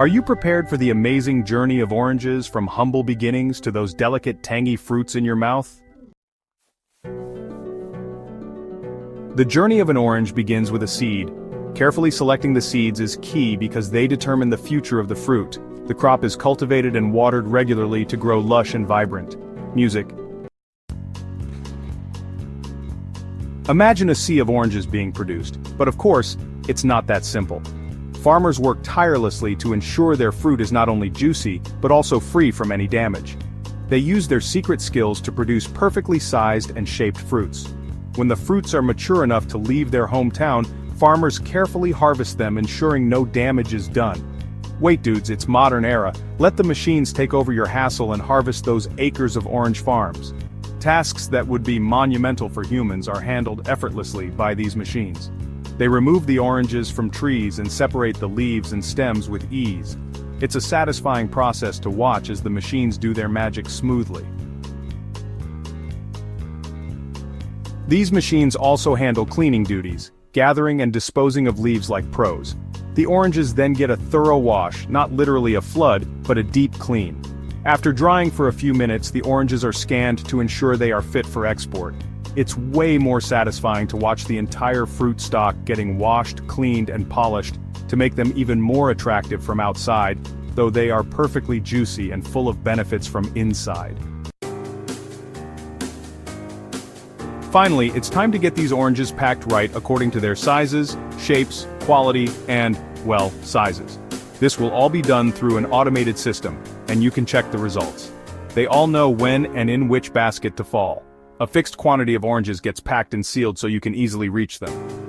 Are you prepared for the amazing journey of oranges from humble beginnings to those delicate tangy fruits in your mouth? The journey of an orange begins with a seed. Carefully selecting the seeds is key because they determine the future of the fruit. The crop is cultivated and watered regularly to grow lush and vibrant. Music. Imagine a sea of oranges being produced, but of course, it's not that simple. Farmers work tirelessly to ensure their fruit is not only juicy, but also free from any damage. They use their secret skills to produce perfectly sized and shaped fruits. When the fruits are mature enough to leave their hometown, farmers carefully harvest them, ensuring no damage is done. Wait dudes, it's modern era. Let the machines take over your hassle and harvest those acres of orange farms. Tasks that would be monumental for humans are handled effortlessly by these machines. They remove the oranges from trees and separate the leaves and stems with ease. It's a satisfying process to watch as the machines do their magic smoothly. These machines also handle cleaning duties, gathering and disposing of leaves like pros. The oranges then get a thorough wash, not literally a flood, but a deep clean. After drying for a few minutes, the oranges are scanned to ensure they are fit for export. It's way more satisfying to watch the entire fruit stock getting washed, cleaned, and polished to make them even more attractive from outside, though they are perfectly juicy and full of benefits from inside. Finally, it's time to get these oranges packed right according to their sizes, shapes, quality, and, well, sizes. This will all be done through an automated system, and you can check the results. They all know when and in which basket to fall. A fixed quantity of oranges gets packed and sealed so you can easily reach them.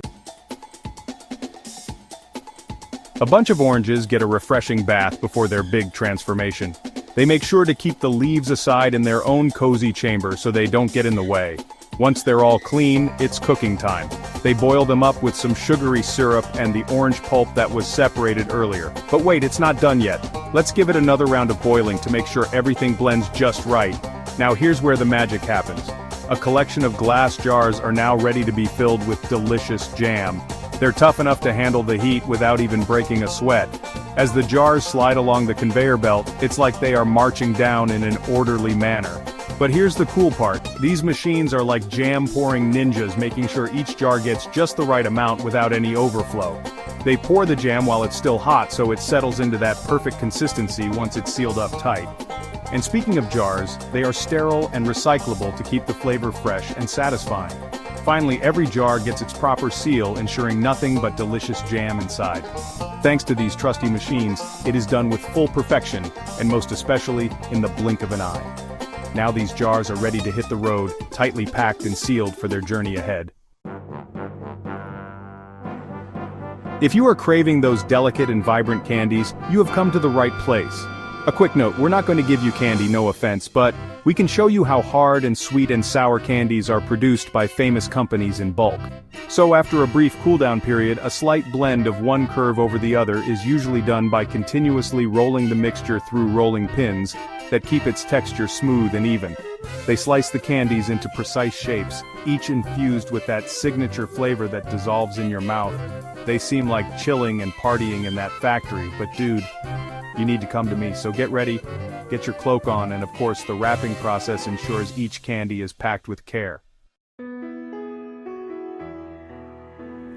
A bunch of oranges get a refreshing bath before their big transformation. They make sure to keep the leaves aside in their own cozy chamber so they don't get in the way. Once they're all clean, it's cooking time. They boil them up with some sugary syrup and the orange pulp that was separated earlier. But wait, it's not done yet. Let's give it another round of boiling to make sure everything blends just right. Now here's where the magic happens. A collection of glass jars are now ready to be filled with delicious jam. They're tough enough to handle the heat without even breaking a sweat. As the jars slide along the conveyor belt, it's like they are marching down in an orderly manner. But here's the cool part, these machines are like jam-pouring ninjas, making sure each jar gets just the right amount without any overflow. They pour the jam while it's still hot so it settles into that perfect consistency once it's sealed up tight. And speaking of jars, they are sterile and recyclable to keep the flavor fresh and satisfying. Finally, every jar gets its proper seal, ensuring nothing but delicious jam inside. Thanks to these trusty machines, it is done with full perfection, and most especially in the blink of an eye. Now these jars are ready to hit the road, tightly packed and sealed for their journey ahead. If you are craving those delicate and vibrant candies, you have come to the right place. A quick note, we're not going to give you candy, no offense, but we can show you how hard and sweet and sour candies are produced by famous companies in bulk. So after a brief cooldown period, a slight blend of one curve over the other is usually done by continuously rolling the mixture through rolling pins that keep its texture smooth and even. They slice the candies into precise shapes, each infused with that signature flavor that dissolves in your mouth. They seem like chilling and partying in that factory, but dude, you need to come to me, so get ready, get your cloak on, and of course the wrapping process ensures each candy is packed with care.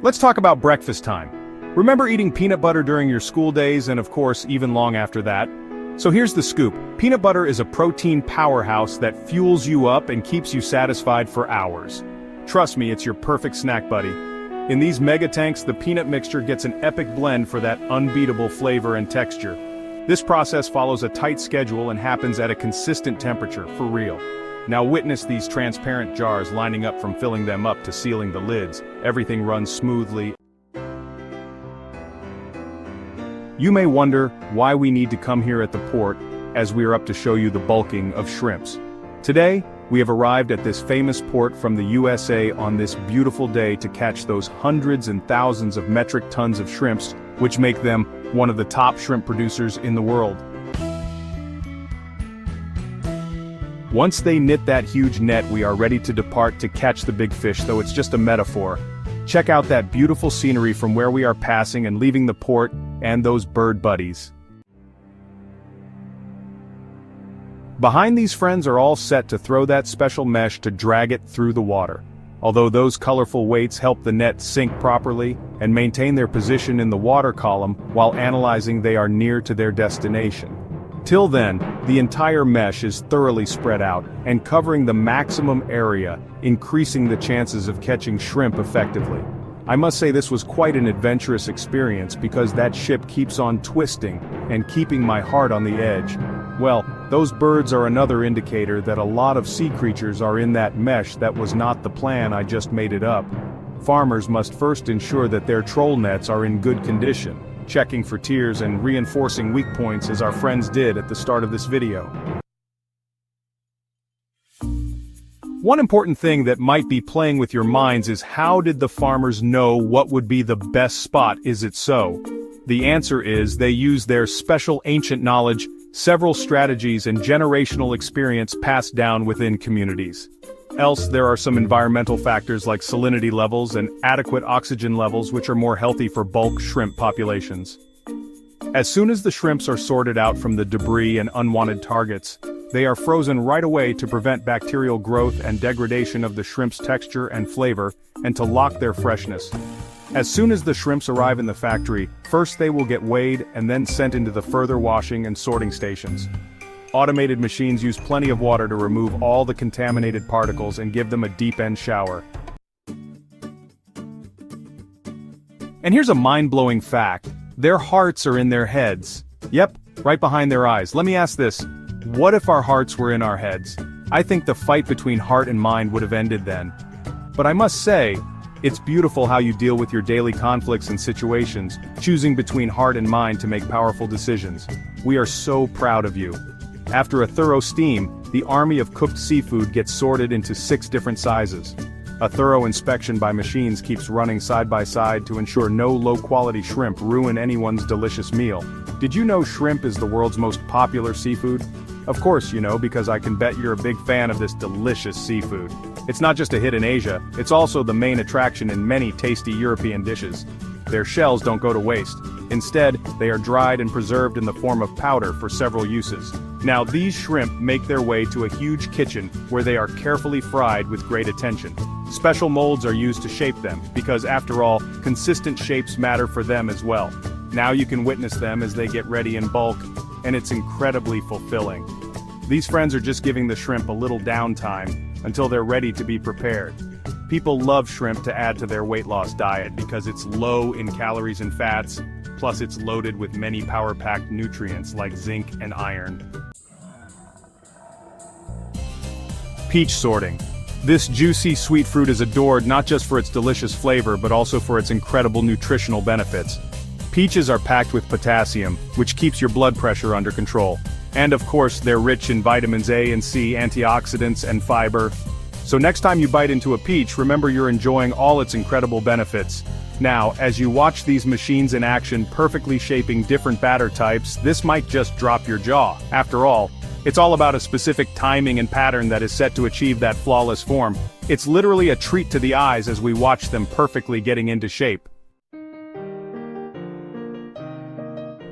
Let's talk about breakfast time. Remember eating peanut butter during your school days and of course even long after that? So here's the scoop. Peanut butter is a protein powerhouse that fuels you up and keeps you satisfied for hours. Trust me, it's your perfect snack buddy. In these mega tanks, the peanut mixture gets an epic blend for that unbeatable flavor and texture. This process follows a tight schedule and happens at a consistent temperature, for real. Now witness these transparent jars lining up from filling them up to sealing the lids. Everything runs smoothly. You may wonder why we need to come here at the port, as we are up to show you the bulking of shrimps. Today, we have arrived at this famous port from the USA on this beautiful day to catch those hundreds and thousands of metric tons of shrimps, which make them one of the top shrimp producers in the world. Once they knit that huge net, we are ready to depart to catch the big fish, though it's just a metaphor. Check out that beautiful scenery from where we are passing and leaving the port, and those bird buddies. Behind these friends are all set to throw that special mesh to drag it through the water. Although those colorful weights help the net sink properly and maintain their position in the water column while analyzing they are near to their destination. Till then, the entire mesh is thoroughly spread out and covering the maximum area, increasing the chances of catching shrimp effectively. I must say this was quite an adventurous experience because that ship keeps on twisting and keeping my heart on the edge. Well, those birds are another indicator that a lot of sea creatures are in that mesh. That was not the plan, I just made it up. Farmers must first ensure that their troll nets are in good condition, checking for tears and reinforcing weak points as our friends did at the start of this video. One important thing that might be playing with your minds is how did the farmers know what would be the best spot? Is it so? The answer is they use their special ancient knowledge, several strategies and generational experience passed down within communities. Else there are some environmental factors like salinity levels and adequate oxygen levels which are more healthy for bulk shrimp populations. As soon as the shrimps are sorted out from the debris and unwanted targets, they are frozen right away to prevent bacterial growth and degradation of the shrimp's texture and flavor, and to lock their freshness. As soon as the shrimps arrive in the factory, first they will get weighed and then sent into the further washing and sorting stations. Automated machines use plenty of water to remove all the contaminated particles and give them a deep end shower. And here's a mind-blowing fact. Their hearts are in their heads. Yep, right behind their eyes. Let me ask this. What if our hearts were in our heads? I think the fight between heart and mind would have ended then. But I must say, it's beautiful how you deal with your daily conflicts and situations, choosing between heart and mind to make powerful decisions. We are so proud of you. After a thorough steam, the army of cooked seafood gets sorted into 6 different sizes. A thorough inspection by machines keeps running side by side to ensure no low-quality shrimp ruin anyone's delicious meal. Did you know shrimp is the world's most popular seafood? Of course you know, because I can bet you're a big fan of this delicious seafood. It's not just a hit in Asia, it's also the main attraction in many tasty European dishes. Their shells don't go to waste. Instead, they are dried and preserved in the form of powder for several uses. Now these shrimp make their way to a huge kitchen where they are carefully fried with great attention. Special molds are used to shape them, because after all, consistent shapes matter for them as well. Now you can witness them as they get ready in bulk, and it's incredibly fulfilling. These friends are just giving the shrimp a little downtime until they're ready to be prepared. People love shrimp to add to their weight loss diet because it's low in calories and fats, plus it's loaded with many power-packed nutrients like zinc and iron. Peach sorting. This juicy sweet fruit is adored not just for its delicious flavor but also for its incredible nutritional benefits. Peaches are packed with potassium, which keeps your blood pressure under control. And of course, they're rich in vitamins A and C, antioxidants, and fiber. So next time you bite into a peach, remember you're enjoying all its incredible benefits. Now, as you watch these machines in action perfectly shaping different batter types, this might just drop your jaw. After all, it's all about a specific timing and pattern that is set to achieve that flawless form. It's literally a treat to the eyes as we watch them perfectly getting into shape.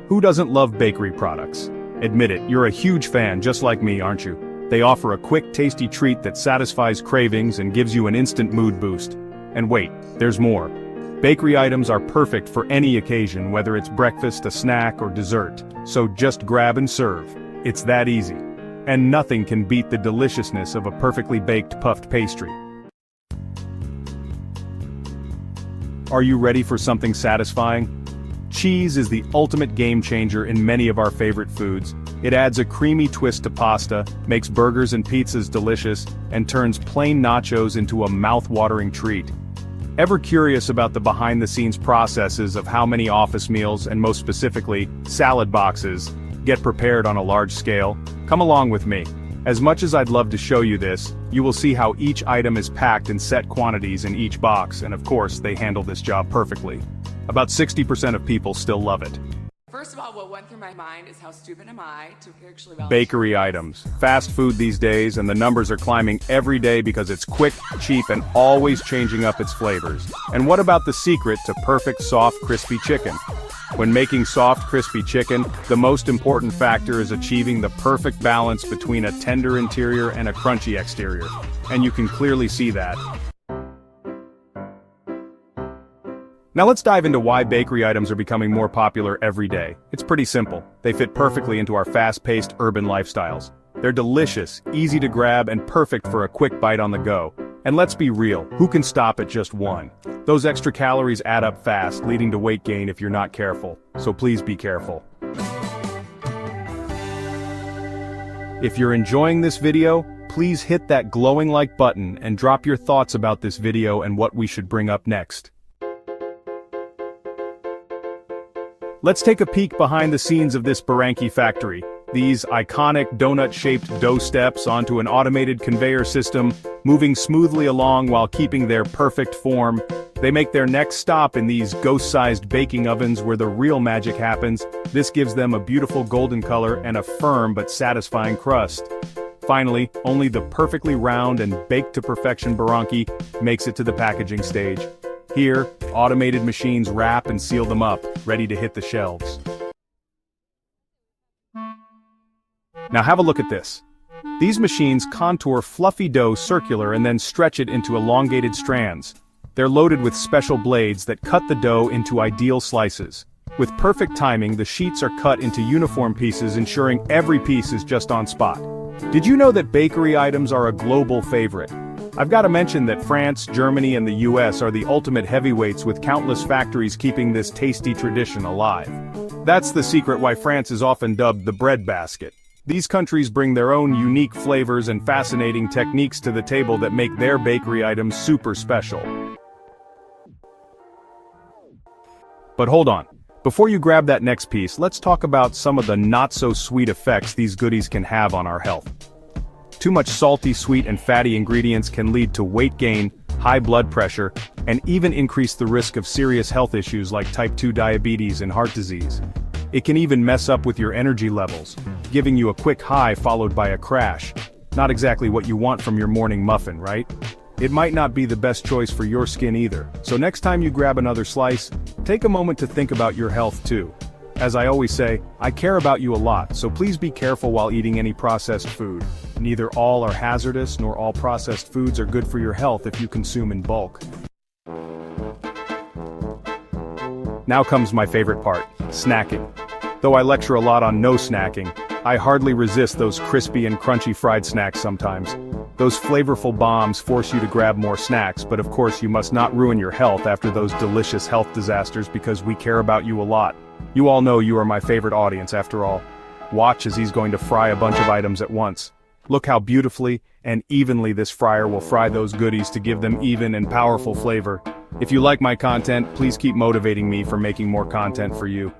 Who doesn't love bakery products? Admit it, you're a huge fan just like me, aren't you? They offer a quick, tasty treat that satisfies cravings and gives you an instant mood boost. And wait, there's more. Bakery items are perfect for any occasion, whether it's breakfast, a snack, or dessert. So just grab and serve. It's that easy. And nothing can beat the deliciousness of a perfectly baked puffed pastry. Are you ready for something satisfying? Cheese is the ultimate game changer in many of our favorite foods. It adds a creamy twist to pasta, makes burgers and pizzas delicious, and turns plain nachos into a mouth-watering treat. Ever curious about the behind-the-scenes processes of how many office meals, and most specifically, salad boxes, get prepared on a large scale? Come along with me. As much as I'd love to show you this, you will see how each item is packed in set quantities in each box, and of course, they handle this job perfectly. About 60% of people still love it. First of all, what went through my mind is how stupid am I to actually relish Bakery items. Fast food these days, and the numbers are climbing every day because it's quick, cheap, and always changing up its flavors. And what about the secret to perfect, soft, crispy chicken? When making soft, crispy chicken, the most important factor is achieving the perfect balance between a tender interior and a crunchy exterior. And you can clearly see that. Now let's dive into why bakery items are becoming more popular every day. It's pretty simple. They fit perfectly into our fast-paced urban lifestyles. They're delicious, easy to grab, and perfect for a quick bite on the go. And let's be real, who can stop at just one? Those extra calories add up fast, leading to weight gain if you're not careful. So please be careful. If you're enjoying this video, please hit that glowing like button and drop your thoughts about this video and what we should bring up next. Let's take a peek behind the scenes of this Baranki factory. These iconic donut-shaped dough steps onto an automated conveyor system, moving smoothly along while keeping their perfect form. They make their next stop in these ghost-sized baking ovens where the real magic happens. This gives them a beautiful golden color and a firm but satisfying crust. Finally, only the perfectly round and baked-to-perfection Baranki makes it to the packaging stage. Here, automated machines wrap and seal them up, ready to hit the shelves. Now have a look at this. These machines contour fluffy dough circular and then stretch it into elongated strands. They're loaded with special blades that cut the dough into ideal slices. With perfect timing, the sheets are cut into uniform pieces, ensuring every piece is just on spot. Did you know that bakery items are a global favorite? I've got to mention that France, Germany, and the US are the ultimate heavyweights, with countless factories keeping this tasty tradition alive. That's the secret why France is often dubbed the breadbasket. These countries bring their own unique flavors and fascinating techniques to the table that make their bakery items super special. But hold on. Before you grab that next piece, let's talk about some of the not-so-sweet effects these goodies can have on our health. Too much salty, sweet, and fatty ingredients can lead to weight gain, high blood pressure, and even increase the risk of serious health issues like type 2 diabetes and heart disease. It can even mess up with your energy levels, giving you a quick high followed by a crash. Not exactly what you want from your morning muffin, right? It might not be the best choice for your skin either, so next time you grab another slice, take a moment to think about your health too. As I always say, I care about you a lot, so please be careful while eating any processed food. Neither all are hazardous, nor all processed foods are good for your health if you consume in bulk. Now comes my favorite part, snacking. Though I lecture a lot on no snacking, I hardly resist those crispy and crunchy fried snacks sometimes. Those flavorful bombs force you to grab more snacks, but of course you must not ruin your health after those delicious health disasters, because we care about you a lot. You all know you are my favorite audience after all. Watch as he's going to fry a bunch of items at once. Look how beautifully and evenly this fryer will fry those goodies to give them even and powerful flavor. If you like my content, please keep motivating me for making more content for you.